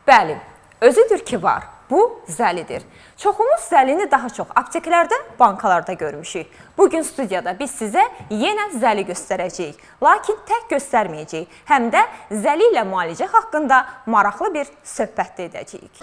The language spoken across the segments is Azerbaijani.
Bəli, özüdür ki var. Bu zəlidir. Çoxumuz zəlini daha çox apteklərdə, bankalarda görmüşük. Bugün studiyada biz sizə yenə zəli göstərəcəyik. Lakin tək göstərməyəcəyik. Həm də zəli ilə müalicə haqqında maraqlı bir söhbət də edəcəyik.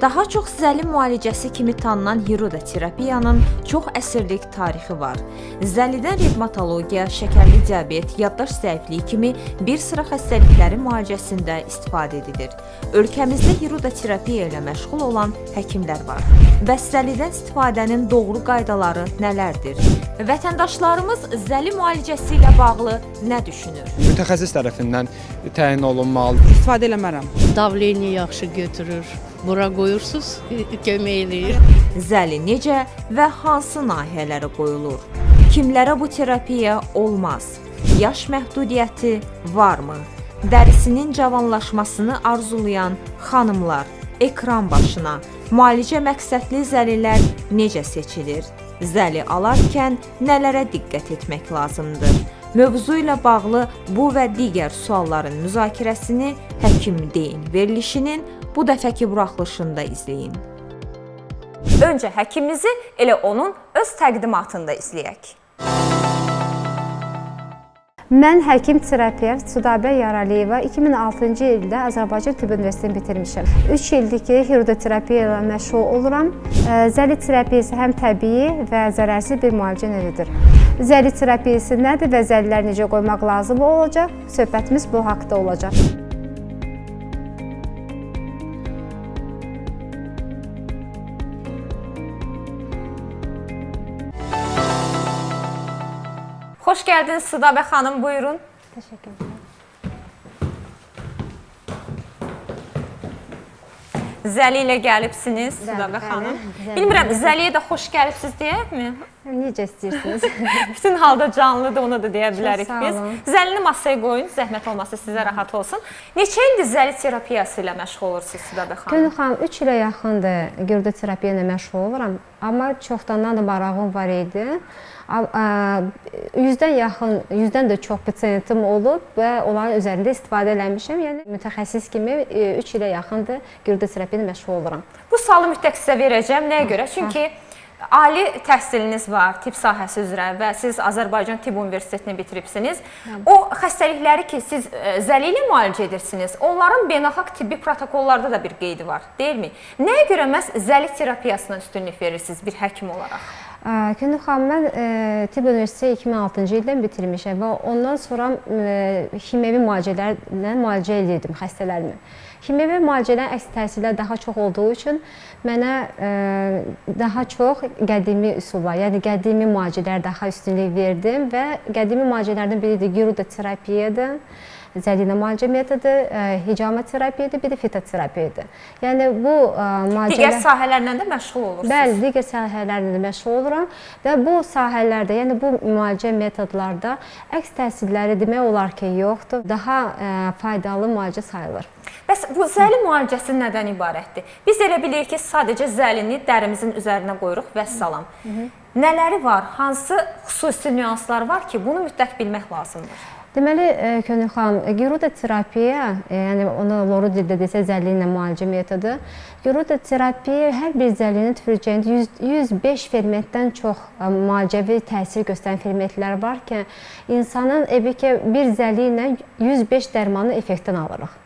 Daha çox zəli müalicəsi kimi tanınan hirodoterapiyanın çox əsrlik tarixi var. Zəlidən revmatologiya, şəkərli diabet, yaddaş zəifliyi kimi bir sıra xəstəliklərin müalicəsində istifadə edilir. Ölkəmizdə hirodoterapiya ilə məşğul olan həkimlər var. Bəs zəlidən istifadənin doğru qaydaları nələrdir? Vətəndaşlarımız zəli müalicəsi ilə bağlı nə düşünür? Mütəxəssis tərəfindən təyin olunmalıdır. İstifadə eləmərəm. Davleniya yaxşı götürür. Bura qoyursunuz, kömək eləyir. Zəli necə və hansı nahiyələrə qoyulur? Kimlərə bu terapiya olmaz? Yaş məhdudiyyəti varmı? Dərisinin cavanlaşmasını arzulayan xanımlar, ekran başına, müalicə məqsədli zəlilər necə seçilir? Zəli alarkən nələrə diqqət etmək lazımdır? Mövzu ilə bağlı bu və digər sualların müzakirəsini Həkim Deyin verilişinin bu dəfəki buraxılışında izləyin. Öncə həkimimizi elə onun öz təqdimatında izləyək. Mən həkim terapevt Sudabə Yaraliyeva 2006-cı ildə Azərbaycan Tibb Universitetini bitirmişəm. 3 ildir ki, hirodoterapiya ilə məşğul oluram. Zəli terapiyası həm təbii və zərərsiz bir müalicə növüdür. Zəli terapiyası nədir və zəlilər necə qoymaq lazım olacaq? Söhbətimiz bu haqda olacaq. Xoş gəldiniz Sudabə xanım, buyurun. Təşəkkür ederim. Zəli ilə gəlibsiniz Sudabə xanım. Bilmirəm, Zəliyə də xoş gəlibsiniz deyəkmi? Necə istəyirsiniz? Bütün halda canlıdır, onu da deyə bilərik sağ biz. olun. Zəlini masaya qoyun, zəhmət olmasa sizə rahat olsun. Neçə ildir zəli terapiyası ilə məşğul olursunuz Sudabə xanım? Gönül xanım, 3 ilə yaxındır hirodoterapiya ilə məşğul oluram. Amma çoxdandan da marağım var idi. 100-dən də çox pasiyentim olub və onların üzərində istifadə eləmişəm. Yəni mütəxəssis kimi 3 ilə yaxındır hirodoterapiya ilə məşğul oluram. Bu sualı mütləq sizə verəcəm. Nəyə görə? Çünki ali təhsiliniz var tibb sahəsi üzrə və siz Azərbaycan Tibb Universitetini bitiribsiniz. O xəstəlikləri ki, siz zəli ilə müalicə edirsiniz, onların beynəlxalq tibbi protokollarda da bir qeydi var, deyilmi? Nəyə görə məhz zəli terapiyasına üstünlük verirsiniz bir həkim olaraq? Gönül xanım, mən Tibb Universiteti 2006-cı ildən bitirmişəm və ondan sonra kimyəvi müalicələrlə müalicə edirdim xəstələrimi. Kimyəvi müalicələrin əks təsirləri daha çox olduğu üçün mənə daha çox qədimi üsullar, yəni qədimi müalicələrə daha üstünlük verdim və qədimi müalicələrdən biri də hirodoterapiyadır. Zəli ilə müalicə metodu, hicamə terapiyadır, bir də fitoterapiyadır. Yəni bu müalicələr... Digər sahələrlə də məşğul olursunuz. Bəli, digər sahələrlə də məşğul oluram və bu sahələrdə, yəni bu müalicə metodlarda əks təsirləri demək olar ki, yoxdur. Daha faydalı müalicə sayılır. Bəs bu zəli müalicəsi nədən ibarətdir? Biz elə bilirik ki, sadəcə zəlini dərimizin üzərinə qoyuruq və salam. Nələri var? Hansı xüsusi nüanslar var ki, bunu mütləq bilmək lazımdır? Deməli, Gönül xanım, hirodoterapiya, yəni ona loru dildə desə zəli ilə müalicə metodu, hirodoterapiya hər bir zəlinin tüpürcəyində 105 fermentdən çox müalicəvi təsir göstərən fermentlər var ki, insanın bir zəli ilə 105 dərmanı effektdən alırıq.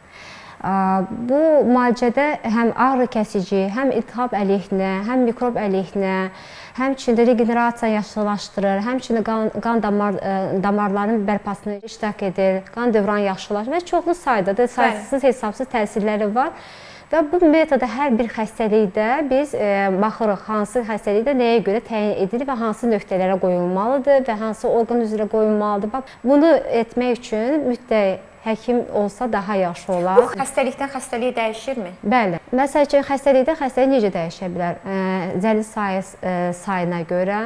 Bu müalicədə həm ağrı kəsici, həm iltihab əleyhinə, həm mikrob əleyhinə, həmçinin regenerasiya yaxşılaşdırır, həmçinin qan damarlarının bərpasına iştirak edir, qan dövranı yaxşılaşdırır və çoxlu sayda da saysız hesabsız təsirləri var. Və bu metoda hər bir xəstəlikdə biz baxırıq hansı xəstəlikdə nəyə görə təyin edilir və hansı nöqtələrə qoyulmalıdır və hansı orqan üzrə qoyulmalıdır. Bunu etmək üçün mütləq həkim olsa daha yaxşı olar. Bu xəstəlikdən xəstəliyə dəyişirmi? Bəli. Məsəl üçün xəstəlikdən xəstəlik necə dəyişə bilər? Zəli sayına görə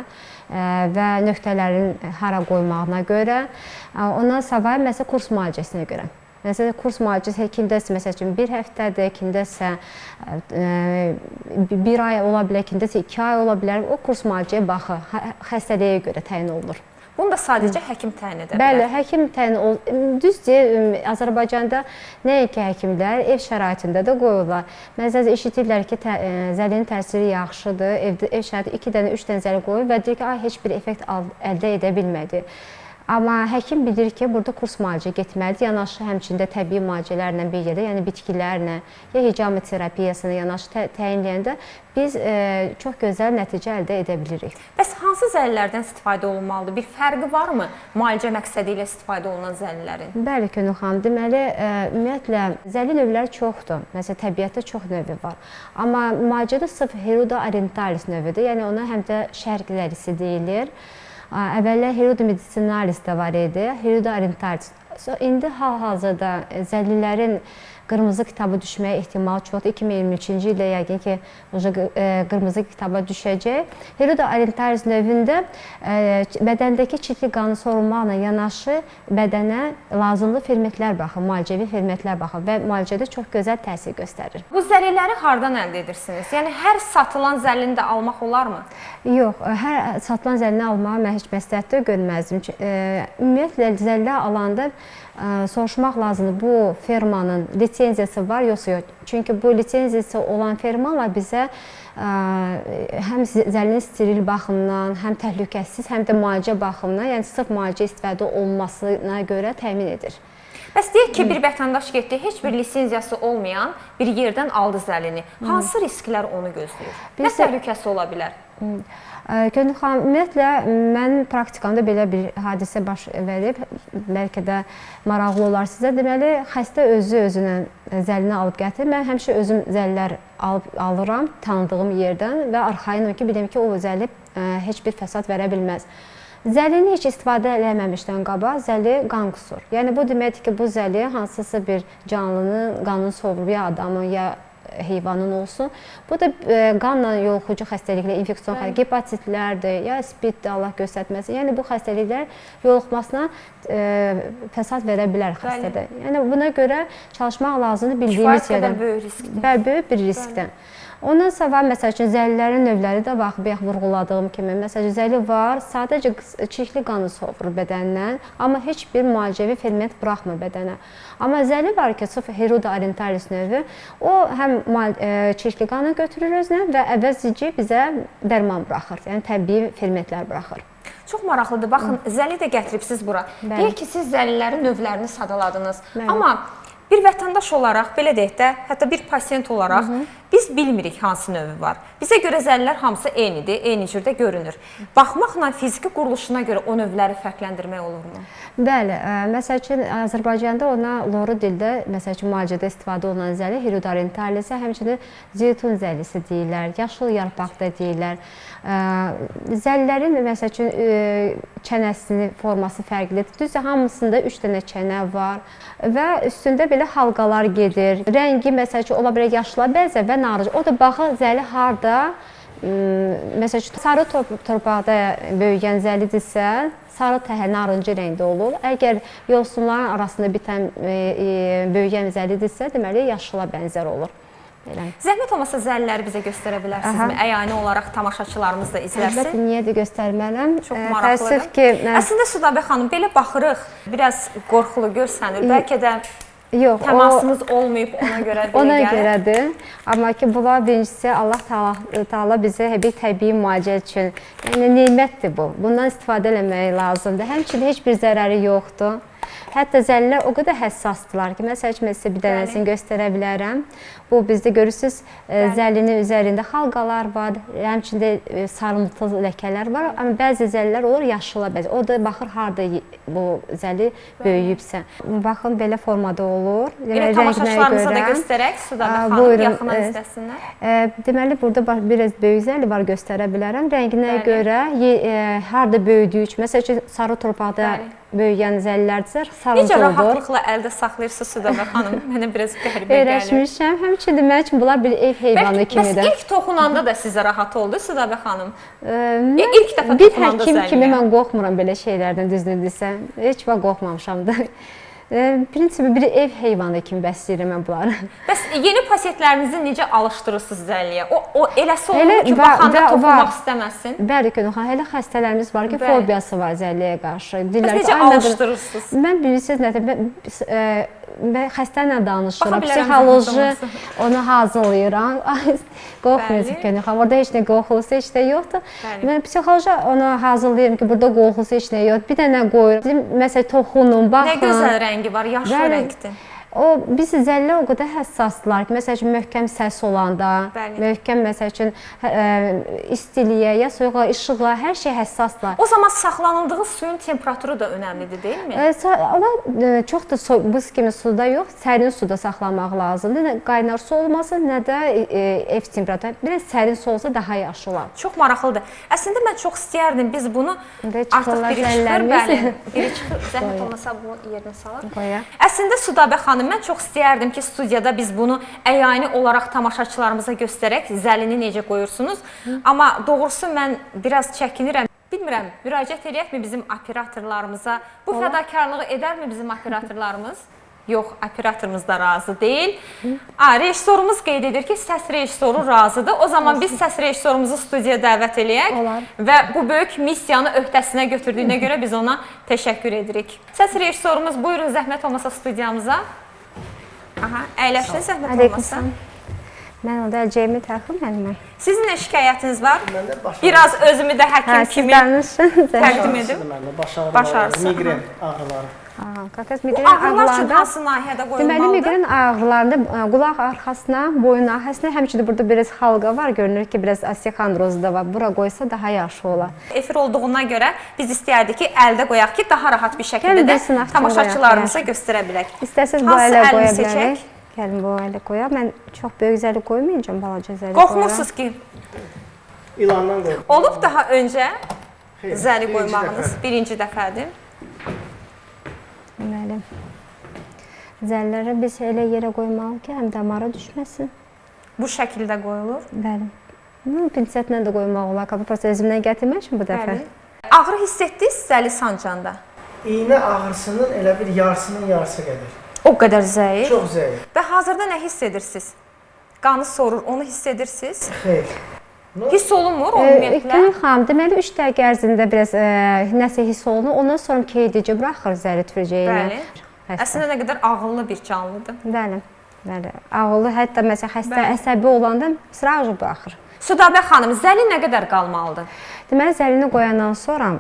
və nöqtələrin hara qoymağına görə, ondan savayı məsəl kurs müalicəsinə görə. Məsələn, kurs müalicəsi kimdəsə, məsəl üçün, bir həftədir, kimdəsə bir ay ola bilər, kimdəsə 2 ay ola bilər. O kurs müalicəyə baxır, xəstəliyə görə təyin olunur. Bunu da sadəcə həkim təyin edə bilər. Bəli, həkim təyin düzdür, Azərbaycanda nəinki həkimlər ev şəraitində də qoyurlar. Məsələn, eşidirlər ki, zəlinin təsiri yaxşıdır, evdə ev şəraiti 2 dənə, 3 dənə zəli qoyur və deyir ki, heç bir effekt əldə edə bilmədi. Amma həkim bilir ki, burada kurs müalicə getməlidir. Yanaşı həmçində təbii müalicələrlə bir yerdə, yəni bitkilərlə, ya hicami terapiyasına yanaşı təyinləyəndə biz çox gözəl nəticə əldə edə bilirik. Bəs hansı zəlilərdən istifadə olunmalıdır? Bir fərqi varmı müalicə məqsədi ilə istifadə olunan zəlilərin? Bəli, Könül xanım, deməli, ümumiyyətlə, zəli növləri çoxdur. Məsələn, təbiətdə çox növü var. Amma müalicədə sırf Hirudo orientalis növüdür. Yəni, ona həm də şərq zəlisi deyilir. Əvvəllər Hirudo medicinalis də var idi, Hirudo orientalis. İndi hal-hazırda zəllilərin qırmızı kitaba düşməyə ehtimalı çoxdur. 2023-cü ildə yəqin ki, qırmızı kitaba düşəcək. Hirudo orientalis növündə bədəndəki çirkli qanı sorulmaqla yanaşı bədənə lazımlı fermentlər baxır, müalicəvi fermentlər baxır və müalicədə çox gözəl təsir göstərir. Bu zəliləri hardan əldə edirsiniz? Yəni, hər satılan zəlini də almaq olarmı? Yox, hər satılan zəlini almağa mən heç məsləhətdə görməzdim. Ümumiyyətlə, zəllər alanda soruşmaq lazımdır, bu fermanın lisenziyası var, yoxsa yox. Çünki bu lisenziyası olan fermalar bizə həm zəlinin steril baxımından, həm təhlükəsiz, həm də müalicə baxımından, yəni sırf müalicə istifadə olunmasına görə təmin edir. Bəs deyək ki, bir vətəndaş getdi, heç bir lisenziyası olmayan bir yerdən aldı zəlini. Hansı risklər onu gözləyir? Nə təhlükəsi ola bilər? Könül xanım, ümumiyyətlə, mənim praktikamda belə bir hadisə baş verib, bəlkə də maraqlı olar sizə. Deməli, xəstə özünə zəlini alıb gətirir. Mən həmişə özüm zəllər alıram tanıdığım yerdən və arxayınam ki, biləm ki, o zəli heç bir fəsad verə bilməz. Zəlini heç istifadə eləməmişdən qabaq zəli qan qusur. Yəni, bu deməkdir ki, bu zəli hansısa bir canlının qanını sovurur, ya adamın, ya heyvanın olsun. Bu da qanla yoluxucu xəstəliklə, infeksion xəstəliklər, hepatitlərdir, ya spiddir, Allah göstərməsin. Yəni, bu xəstəliklər yoluxmasına fəsad verə bilər xəstədə. Yəni, buna görə çalışmaq lazımdır bildiyimiz yerdən. Kifayət qədər böyük riskdir. Böyük bir riskdən. Ondan sonra, məsəl üçün, zəlilərin növləri də var, bayaq vurğuladığım kimi. Məsəl üçün, zəli var, sadəcə çirkli qanı sovurur bədəndən, amma heç bir müalicəvi ferment buraxmır bədənə. Amma zəli var ki, sırf Hirudo orientalis növü, o həm çirkli qanı götürür özünə və əvəzici bizə dərman buraxır, yəni təbii fermentlər buraxır. Çox maraqlıdır. Baxın, zəli də gətiribsiz bura. Deyək ki, siz zəlilərin növlərini sadaladınız. Amma bir vətəndaş olaraq, belə deyək də, hətta bir pasiyent olaraq biz bilmirik hansı növü var. Bizə görə zəlilər hamısı eynidir, eyni cürdə görünür. Baxmaqla fiziki quruluşuna görə o növləri fərqləndirmək olurmu? Bəli, məsəl üçün, Azərbaycanda ona loru dildə, məsəl üçün, müalicədə istifadə olunan zəli Hirudo orientalis, həmçinin zeytun zəlisi deyirlər, yaşıl yarpaq da deyirlər. Zəlilərin, məsəl üçün, çənəsinin forması fərqlidir. Düzdür, hamısında 3 dənə çənə var və üstündə belə halqalar gedir. Rəngi, məsəl üçün, ola bilər yaşlı, bəzən və narıncı. O da baxın, zəli harda, məsəl üçün, sarı torpaqda böyüyən zəlidirsə, sarı təhər, narıncı rəngdə olur. Əgər yosunların arasında bitən böyüyən zəlidirsə, deməli, yaşlıla bənzər olur. Zəhmət olmasa zəliləri bizə göstərə bilərsinizmi? Əyani olaraq tamaşaçılarımız da izlərsin. Əlbəttə, niyə də göstərmələm? Çox maraqlıdır. Əslində, Südabə xanım, belə baxırıq, biraz qorxulu görsənir. Bəlkə də təmasımız olmayıb ona görə belə gəlir. Ona görədir. Amma ki, bunlar birincisi Allah Taala bizə bir təbii müalicə üçün, yəni nemətdir bu. Bundan istifadə eləmək lazımdır. Həmçinin heç bir zərəri yoxdur. Hətta zəlilər o qədər həssasdırlar ki, məsəl üçün, mən sizə bir dənəsini göstərə bilərəm. Bu, bizdə görürsünüz, zəlinin üzərində halqalar var, həmçində sarımtıl ləkələr var. Amma bəzi zəlilər olur, yaşıla bəzi. O da baxır, harada bu zəli böyüyübsə. Baxın, belə formada olur. Elə tamaşaçılarımıza da göstərək, Südabə xanım, yaxından izləsinlər. Deməli, burada biraz böyük zəli var, göstərə bilərəm. Rənginə görə, harada böyüdüyü üçün, məsəl üçün, sarı torpaqda böyüyən zəllərdirsə, sarımtıl olur. Necə rahatlıqla əldə saxlayırsınız Südabə xanım? Mənə biraz qəribə gəlir. Öyrəşmişəm. Həmçinin mənim üçün bunlar bir ev heyvanı kimidir. Bəs ilk toxunanda da sizə rahat oldu Südabə xanım? İlk dəfə bir toxunanda həkim kimi mən qorxmuram belə şeylərdən, düzdür desəm. Heç vaxt qorxmamışam da. Prinsipi bir ev heyvanı kimi bəsləyirəm mən bunları. Bəs yeni pasientlərinizi necə alışdırırsınız zəlliyə? O eləsi olur Elə ki, var, baxanda var. toxunmaq istəməsin. Bəli, Gönülxan, elə xəstələrimiz var ki, Bəli. fobiyası var zəlliyə qarşı. Bəs Deyirlər ki, necə "Ay, nədir?" alışdırırsınız? Mən bilirsiniz nədir? Mən xəstə ilə danışıram, Baxa bilərəm psixoloji zəhmət onu hazırlayıram. Ay, qorxmuyorsun Bəli. Gönülxan, orada heç nə qorxulusu heç də yoxdur. Bəli. Mən psixoloji onu hazırlayıram ki, burada qorxulusu heç nə yoxdur. Bir dənə qoyuram. Deyim, məsələn, toxunun, Nə baxın. gözəl rəngi var, yaşlı Bəli. rəngdir. O biz zəllə o qədər həssasdılar ki, məsəl üçün möhkəm səs olanda, Bəli. möhkəm məsəl üçün istiliyə, ya soyuğa, işığa, hər şey həssaslar. O zaman saxlanıldığı suyun temperaturu da önəmlidir, deyilmi? Ona çox da buz kimi suda yox, sərin suda saxlamaq lazımdır. Nə qaynar su olmasın, nə də ev temperaturu. Biraz sərin su olsa daha yaxşı olar. Çox maraqlıdır. Əslində mən çox istəyərdim biz bunu İndi artıq çıxırlar biri çıxır, zəllərimiz. bəli. Biri çıxır, zəhmət olmasa bu yerinə salaq. Qoyaq. Əslində Südabə xanım, mən çox istəyərdim ki, studiyada biz bunu əyani olaraq tamaşaçılarımıza göstərək, zəlini necə qoyursunuz. Amma doğrusu mən biraz çəkinirəm. Bilmirəm, müraciət edəkmi bizim operatorlarımıza? Bu fədakarlığı edərmi bizim operatorlarımız? Yox, operatorumuz da razı deyil. Rejissorumuz qeyd edir ki, səs rejissoru razıdır. O zaman biz səs rejissorumuzu studiyaya dəvət eləyək Olar. və bu böyük missiyanı öhdəsinə götürdüyünə görə biz ona təşəkkür edirik. Səs rejissorumuz, buyurun zəhmət olmasa studiyamıza. Aha, əyləşin zəhmət olmasa. Aleykümselam. Mən orada əlcəyimi taxım əlimə. Sizin nə şikayətiniz var? Məndə baş ağrısı. Biraz özümü də həkim Siz kimi danışın. təqdim edim. Məndə baş ağrıları, Baş ağrısı, migren ağrıları. Qakas Bu migren ağrılar üçün ağrılarında hansı nahiyədə deməli qoyulmalıdır? migren ağrılarında qulaq arxasına, boyun arxasına, həmçinin burada biraz halqa var, görünür ki, biraz osteoxondroz da var. Bura qoysa daha yaxşı olar. Efir olduğuna görə biz istəyərdik ki, əldə qoyaq ki, daha rahat bir şəkildə Gəlin də bir sınaqdan tamaşaçılarımıza göstərə bilək. İstəsəz bu Hansı ələ əlini qoya seçək? bilərik. Gəlin bu ələ qoyaq. Mən çox böyük zəli qoymayacağam, balaca zəli qoyuram. Qorxmursuz ki, İlandan qorxuram. olub daha öncə Xeyr, zəli birinci qoymağınız dəfə. birinci dəfədir. Deməli, zəlləri biz elə yerə qoymalıyıq ki, həm damara düşməsin. Bu şəkildə qoyulur. Bəli. Bunu pinsetlə də qoymaq olar. Prosta özümdən gətirmişəm bu dəfə. Bəli. Ağrı hiss etdiniz zəli sancanda? İynə ağrısının elə bir yarısının yarısı qədər. O qədər zəif. Çox zəif. Və hazırda nə hiss edirsiniz? Qanı sorur, onu hiss edirsiniz? Xeyr. Hiss olunmur ümumiyyətlə? Gül xanım, deməli 3 dəqiqə ərzində biraz nəsə hiss olunur. Ondan sonra keydici buraxır zəli tüfrəcəyini. Bəli. Əslində nə qədər ağıllı bir canlıdır. Bəli. Bəli. Ağıllı, hətta məsələn xəstə əsəbi olanda sıracı buraxır. Südabə xanım, zəli nə qədər qalmalıdır? Deməli zəlini qoyandan sonra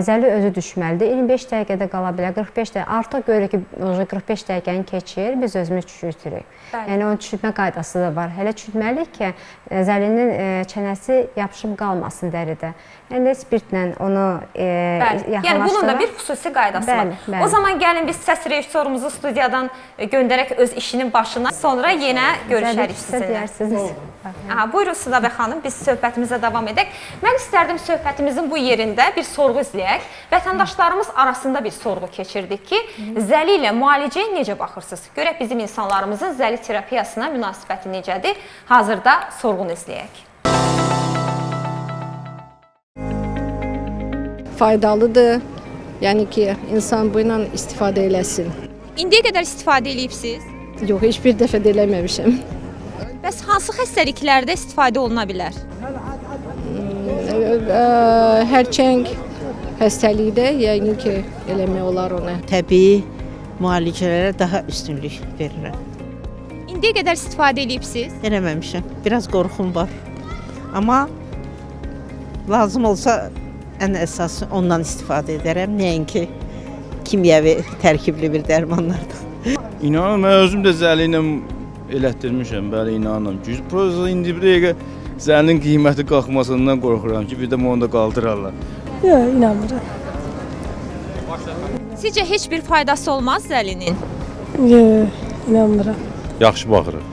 zəli özü düşməlidir. 25 dəqiqədə qala bilər, 45 dəqiqə. Artıq görürük ki, 45 dəqiqəni keçir, biz özümüz çürütürük. Bəli. Yəni onun çürütmə qaydası da var. Hələ çürütməliyik ki, zəlinin çənəsi yapışıb qalmasın dəridə. Yəni spirtlə onu Bəli. Yəni bunun da bir xüsusi qaydası Bəli, var. bəli. O zaman gəlin biz səs rejissorumuzu studiyadan göndərək öz işinin başına. Sonra yenə görüşərik sizinlə. Deyirsiniz. Aha, buyurun Südabə xanım, biz söhbətimizə davam edək. Mən istərdim söhbətimizin bu yerində bir sorğu izləyək. Vətəndaşlarımız arasında bir sorğu keçirdik ki, zəli ilə müalicəyə necə baxırsınız? Görək bizim insanlarımızın zəli terapiyasına münasibəti necədir? Hazırda sorğunu izləyək. Faydalıdır. Yəni ki, insan bu ilə istifadə eləsin. İndiyə qədər istifadə edibsiz? Yox, heç bir dəfə də eləməmişəm. Bəs hansı xəstəliklərdə istifadə oluna bilər? Hərçəng xəstəlikdə yəni ki, eləmək olar onu. Təbii müalicələrə daha üstünlük verirəm. İndiyə qədər istifadə edibsiz? Eləməmişəm. Biraz qorxum var. Amma lazım olsa ən əsası ondan istifadə edərəm. Nəinki kimyəvi tərkibli bir dərmanlardan. İnanın mən özüm də zəli ilə elətdirmişəm, bəli inanıram. Prosta indi bir dəqiqə zəlinin qiyməti qalxmasından qorxuram ki, bir də onu da qaldırarlar. Yox, inanmıram. Sizcə heç bir faydası olmaz zəlinin? Yox, inanmıram. Yaxşı baxırıq.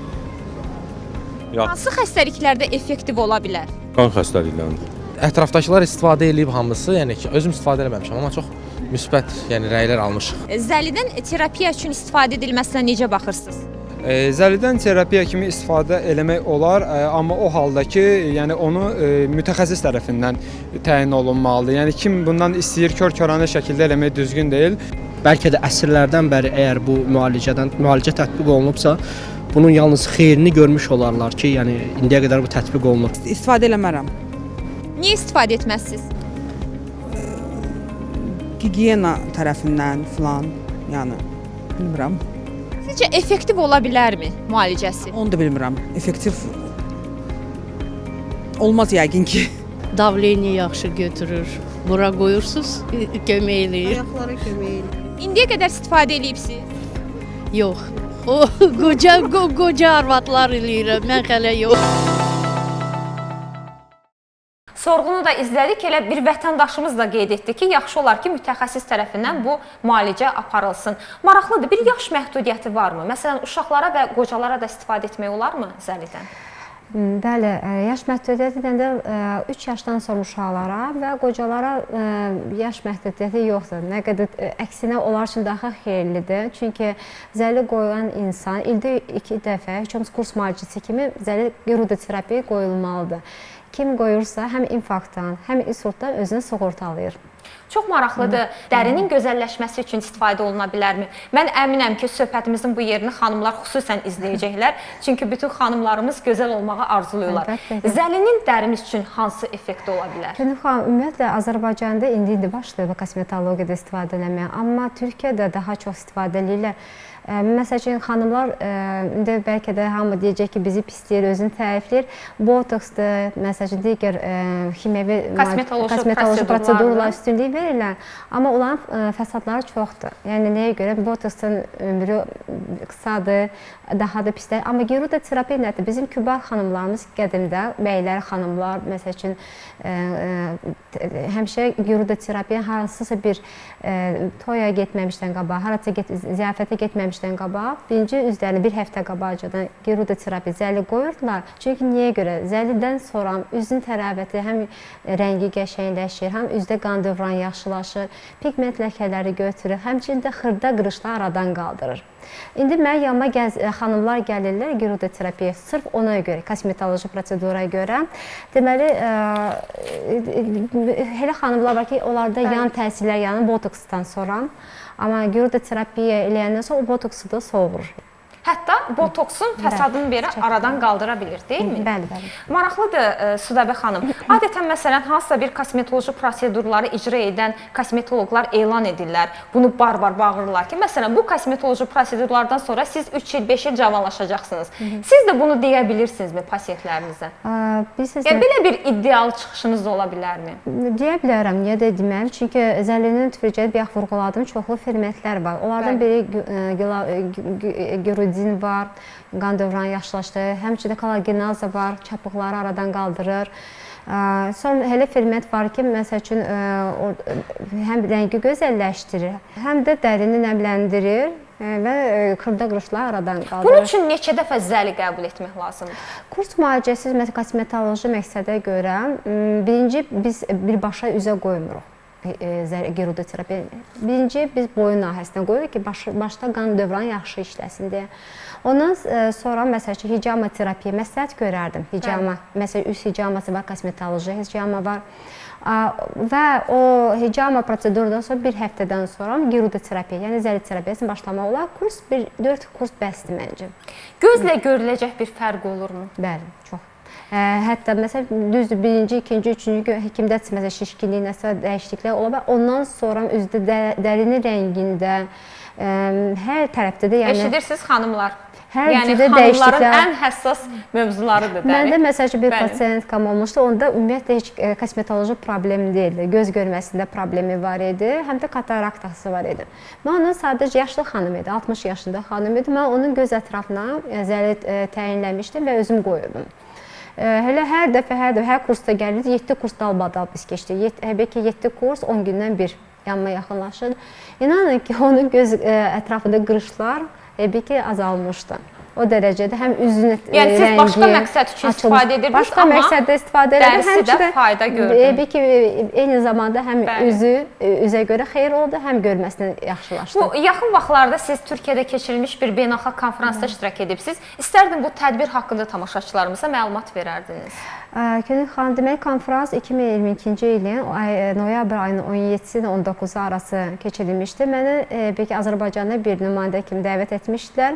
Hansı xəstəliklərdə effektiv ola bilər? Qan xəstəliklərində. Ətrafdakılar istifadə edib hamısı, yəni ki, özüm istifadə eləməmişəm, amma çox müsbət, yəni rəylər almışıq. Zəlidən terapiya üçün istifadə edilməsinə necə baxırsınız? Zəlidən terapiya kimi istifadə eləmək olar, amma o halda ki, yəni onu mütəxəssis tərəfindən təyin olunmalıdır. Yəni kim bundan istəyir, kör-körənə şəkildə eləmək düzgün deyil. bəlkə də əsrlərdən bəri əgər bu müalicə tətbiq olunubsa, bunun yalnız xeyrini görmüş olarlar ki, yəni indiyə qədər bu tətbiq olunur. İstifadə eləmərəm. Niyə istifadə etməzsiniz? Gigiyena tərəfindən filan, yəni bilmirəm. Sizcə effektiv ola bilərmi müalicəsi? Onu da bilmirəm. Effektiv olmaz yəqin ki. Davleniya yaxşı götürür. Bura qoyursunuz, kömək eləyir. Ayaqlara kömək eləyir. İndiyə qədər istifadə edibsiz? Yox. O qoca arvadlar eləyir. Mən hələ yox. Sorğunu da izlədik. Elə bir vətəndaşımız da qeyd etdi ki, yaxşı olar ki, mütəxəssis tərəfindən bu müalicə aparılsın. Maraqlıdır. Bir yaş məhdudiyyəti varmı? Məsələn, uşaqlara və qocalara da istifadə etmək olarmı zəlidən? Bəli, yaş məhdudiyyəti də 3 yaşdan sonra uşaqlara və qocalara yaş məhdudiyyəti yoxdur. Nə qədər əksinə onlar üçün daha xeyirlidir. Çünki zəli qoyulan insan ildə 2 dəfə, heç olmasa kurs müalicəsi kimi zəli qirudoterapiya qoyulmalıdır. Kim qoyursa həm infarktdan, həm insultdan özünü sığortalayır. Çox maraqlıdır. Dərinin gözəlləşməsi üçün istifadə oluna bilərmi? Mən əminəm ki, söhbətimizin bu yerini xanımlar xüsusən izləyəcəklər. Çünki bütün xanımlarımız gözəl olmağı arzulayırlar. Zəlinin dərimiz üçün hansı effekti ola bilər? Ümumiyyətlə, Azərbaycanda indi başlayıb kosmetologiyada istifadə eləməyə. Amma Türkiyədə daha çox istifadə edirlər. Məsəl üçün, xanımlar, indi bəlkə də hamı deyəcək ki, bizi pisləyir, özünü tərifləyir. Botoksdur, məsəl üçün, digər kimyəvi kosmetoloji prosedurlar üstünlük verirlər. Amma onların fəsadları çoxdur. Yəni, nəyə görə? Botoksun ömrü qısadır, daha da pislər. Amma qirudoterapiya nədir? Bizim kübar xanımlarımız qədimdə, bəylər, xanımlar, məsəl üçün, həmişə qirudoterapiya hansısa bir toya getməmişdən qabaq, harasa ziyafətə getməmişdən qabaq, birinci üzlərini bir həftə qabaqcadan qirudoterapiya zəli qoyurdular. Çünki niyə görə? Zəlidən sonra üzün təravəti həm rəngi qəşəngləşir, həm üzdə qan dövran yaxşılaşır, pigment ləkələri götürür, həmçinin də xırda qırışlar aradan qaldırır. İndi mənim yanıma xanımlar gəlirlər qirudoterapiya sırf ona görə, kosmetoloji prosedura görə. Deməli, elə xanımlar var ki, onlarda yan təsirlər, yəni botoksdan sonra. Amma qirudoterapiya eləyəndən sonra o botoksu da soğurur. Hətta botoksun fəsadını belə aradan qaldıra bilir, deyilmi? Bəli, bəli. Maraqlıdır Südabə xanım. Adətən məsələn hansısa bir kosmetoloji prosedurları icra edən kosmetoloqlar elan edirlər. Bunu bar-bar bağırırlar ki, məsələn bu kosmetoloji prosedurlardan sonra siz 3 il, 5 il cavanlaşacaqsınız. Siz də bunu deyə bilirsinizmi pasientlərinizə? Yəni belə bir iddialı çıxışınız da ola bilərmi? Deyə bilərəm, niyə də deməyəm? Çünki zəlinin tüfürcədə bayaq vurğuladığım çoxlu fermentlər var. Onlardan biri var, qan dövranı yaşlaşdır, həmçinin kollagenaza var, çapıqları aradan qaldırır. Sonra elə ferment var ki, məsəl üçün həm rəngi gözəlləşdirir, həm də dərini nəmləndirir və xırda qırışlar aradan qaldırır. Bunun üçün neçə dəfə zəli qəbul etmək lazımdır? Kurs müalicəsi kosmetoloji məqsədə görə birinci biz birbaşa üzə qoymuruq. Qirudoterapiya. Birinci biz boyun nahiyəsindən qoyuruq ki, başda qan dövranı yaxşı işləsin deyə. Ondan sonra məsəl üçün hicama terapiya məsləhət görərdim. Hicama, məsələn üz hicaması var, kosmetoloji hicama var. Və o hicama prosedurdan sonra bir həftədən sonra qirudoterapiya, yəni zəli terapiyasını başlamaq olar. Kurs 4 kurs bəsdir məncə. Gözlə görüləcək bir fərq olurmu? Bəli, çox. Hətta məsələn düzdür, birinci, ikinci, üçüncü həkimdə məsələn şişkinlik, nəsə dəyişikliklər ola bilər. Ondan sonra üzdə dərinin rəngində hər tərəfdə də yəni eşidirsiniz xanımlar. Yəni xanımların ən həssas mövzularıdır dəri. Məndə məsəl üçün bir pasiyentkam olmuşdu, onda ümumiyyətlə heç kosmetoloji problemi deyildi. Göz görməsində problemi var idi, həm də kataraktası var idi. Mən onun sadəcə yaşlı xanım idi, 60 yaşında xanım idi. Mən onun göz ətrafına zəli təyinləmişdim və özüm qoyurdum. Hələ hər dəfə, hər kursda gəlirdi, 7 kurs dalbadal biz keçdik. Həbə ki, 7 kurs 10 gündən bir yanıma yaxınlaşır. İnanın ki, onun göz ətrafında qırışlar həbə ki, azalmışdı. O dərəcədə həm üzünün Yəni siz rəngi başqa məqsəd üçün istifadə edirsiniz, başqa amma məqsəddə istifadə edirəm. dərsidə fayda gördüm. Təbii ki, eyni zamanda həm üzə görə xeyir oldu, həm görməsini yaxşılaşdı. Bu yaxın vaxtlarda siz Türkiyədə keçirilmiş bir beynəlxalq konfransda iştirak edibsiniz. İstərdim bu tədbir haqqında tamaşaçılarımıza məlumat verərdiniz. Gönül xanım, demək konfrans 2022-ci ilin noyabr ayının 17-si ilə 19-u arası keçirilmişdi. Məni belki Azərbaycanda bir nümayəndə kimi dəvət etmişdilər.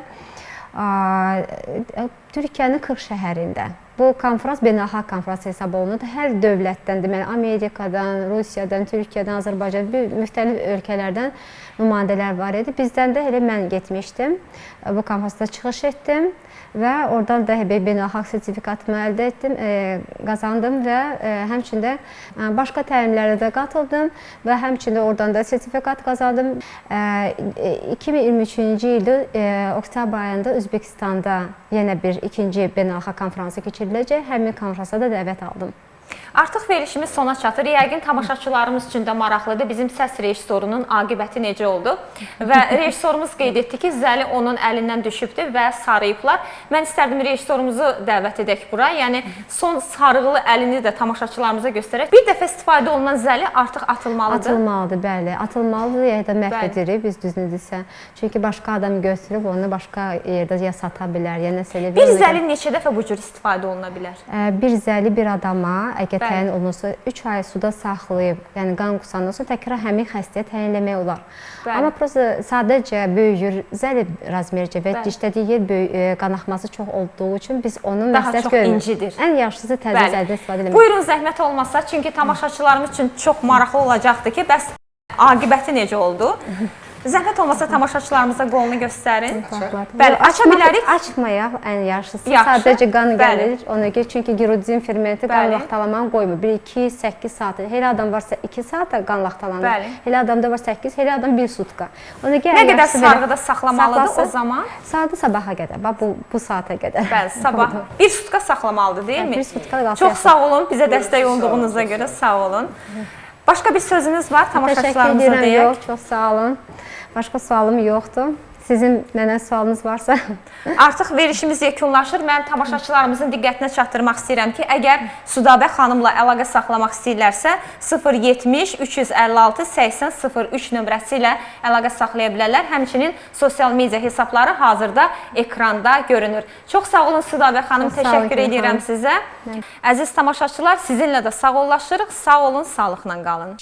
Türkiyənin 40 şəhərində. Bu konfrans beynəlxalq konfrans hesab olunur. Hər dövlətdən, deməli Amerikadan, Rusiyadan, Türkiyədən, Azərbaycandan, müxtəlif ölkələrdən nümayəndələr var idi. Bizdən də elə mən getmişdim. Bu konfransda çıxış etdim və oradan da beynəlxalq sertifikatımı əldə etdim, qazandım və həmçində başqa təlimlərə də qatıldım və həmçində oradan da sertifikat qazandım. 2023-cü ildə oktyabr ayında Özbəkistanda yenə bir ikinci beynəlxalq konfransı keçiriləcək. Həmin konfransa da dəvət aldım. Artıq verilişimiz sona çatır. Yəqin tamaşaçılarımız üçün də maraqlıdır. Bizim səs rejissorunun aqibəti necə oldu? Və rejissorumuz qeyd etdi ki, zəli onun əlindən düşübdür və sarıyıblar. Mən istərdim rejissorumuzu dəvət edək bura. Yəni, son sarıqlı əlini də tamaşaçılarımıza göstərək. Bir dəfə istifadə olunan zəli artıq atılmalıdır. Atılmalıdır, bəli. Atılmalıdır ya da məhv edirik, biz düzünüzsə. Çünki başqa adam götürüb onu başqa yerdə ya sata bilər, ya nəsə elə. Bir zəli neçə dəfə bu cür istifadə oluna bilər? Bir zəli bir adama, əgər təyin olunursa 3 ay suda saxlayıb, yəni qan qusanırsa təkrar həmin xəstəyə təyinləmək olar. Amma prosta sadəcə böyüyür, zəli razmercə və dişlədiyi yer qanaxması çox olduğu üçün biz onun məsləhət görmürük. Daha çox incidir. Ən yaxşısı təzə zəldən istifadə etmək. Buyurun, zəhmət olmasa, çünki tamaşaçılarımız üçün çox maraqlı olacaqdır ki, bəs aqibəti necə oldu? Zəhmət olmasa tamaşaçılarımıza qolunu göstərin. Bəli, aça bilərik. Açmayaq, ən yaxşısı. Sadəcə qan gəlir. Ona görə çünki girudin fermenti qan laxtalamanı qoymur. 1-2-8 saat. Elə adam varsa 2 saat qan laxtalanır. Elə adamda var 8, elə adam 1 sutka. Ona görə nə qədər sarğıda saxlamalıdır o zaman? Saatı sabaha qədər. Bax bu saata qədər. Bəli, sabah 1 sutka saxlamalıdır, deyilmi? 1 sutka qalır. Çox sağ olun, bizə dəstək olduğunuza görə sağ olun. Başqa bir sözünüz var tamaşaçılarımıza deyək. Təşəkkür edirəm, yox, çox sağ olun. Başqa sualım yoxdur. Sizin mənə sualınız varsa? Artıq verilişimiz yekunlaşır. Mən tamaşaçılarımızın diqqətinə çatdırmaq istəyirəm ki, əgər Südabə xanımla əlaqə saxlamaq istəyirlərsə 070 356 80 03 nömrəsi ilə əlaqə saxlaya bilərlər. Həmçinin sosial media hesabları hazırda ekranda görünür. Çox sağ olun Südabə xanım, təşəkkür edirəm sizə. Əziz tamaşaçılar, sizinlə də sağollaşırıq. Sağ olun, sağlıqla qalın.